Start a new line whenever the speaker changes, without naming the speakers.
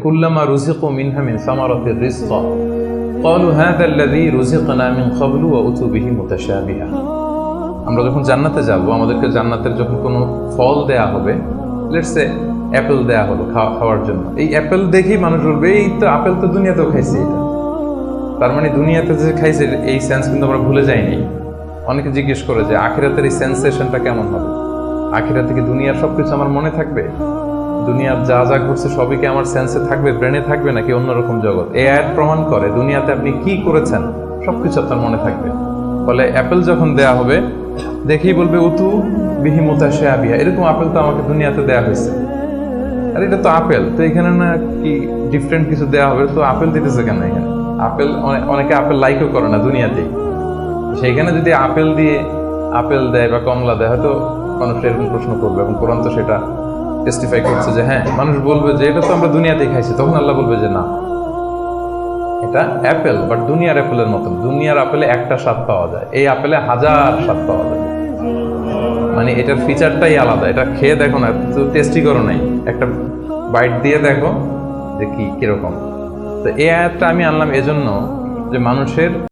কুল্লামা রুজিকু মিনহা মিন সামারাতির রিজকা ক্বালু হাযা আল্লাযী রুজিকনা মিন ক্বাবলু ওয়া উতু বিহি মুতাশাবিহা। আমরা যখন জান্নাতে যাব, আমাদেরকে জান্নাতের যখন কোনো ফল দেয়া হবে, লেটস সে অ্যাপেল দেয়া হলো খাওয়ার জন্য, এই অ্যাপেল দেখেই মানুষ বলবে এই তো আপেল তো দুনিয়াতেও খাইছে। এটা তার মানে দুনিয়াতে যে খাইছে এই সেন্স কিন্তু আমরা ভুলে যাইনি। অনেকে জিজ্ঞেস করে যে আখিরাতের এই সেন্সেশনটা কেমন হবে, আখিরাতে কি দুনিয়ার সবকিছু আমার মনে থাকবে, দুনিয়ার যা যা ঘটছে সবই কি আমার সেন্সে থাকবে, ব্রেনে থাকবে, নাকি অন্যরকম জগৎ? এই আয়াত প্রমাণ করে দুনিয়াতে আপনি কি করেছেন সবকিছু আপনার মনে থাকবে। ফলে অ্যাপেল যখন দেয়া হবে দেখেই বলবে উতু বিহি মুতাশাবিহা, এরকম আপেল তো আমাকে দুনিয়াতে দেয়া হয়েছে, আর এটা তো আপেল, তো এখানে না কি ডিফারেন্ট কিছু দেয়া হবে, তো আপেল দিতেছে কেন এখানে? আপেল অনেকে আপেল লাইকও করে না দুনিয়াতেই, সেইখানে যদি আপেল দিয়ে আপেল দেয় বা কমলা দেয় হয়তো মানুষ এরকম প্রশ্ন করবে, এবং কোরআন তো সেটা টেস্টিফাই করছে যে হ্যাঁ, মানুষ বলবে যে এটা তো আমরা দুনিয়াতেই খাইছি। তখন আল্লাহ বলবে যে না, এটা অ্যাপেল, বাট দুনিয়ার অ্যাপেলের মতন। দুনিয়ার আপেলে একটা স্বাদ পাওয়া যায়, এই আপেলে 1000 স্বাদ পাওয়া যায়। মানে এটার ফিচারটাই আলাদা। এটা খেয়ে দেখো না, টেস্টি করো নাই, একটা বাইট দিয়ে দেখো যে কিরকম। তো এই আয়াতটা আমি আনলাম এজন্য যে মানুষের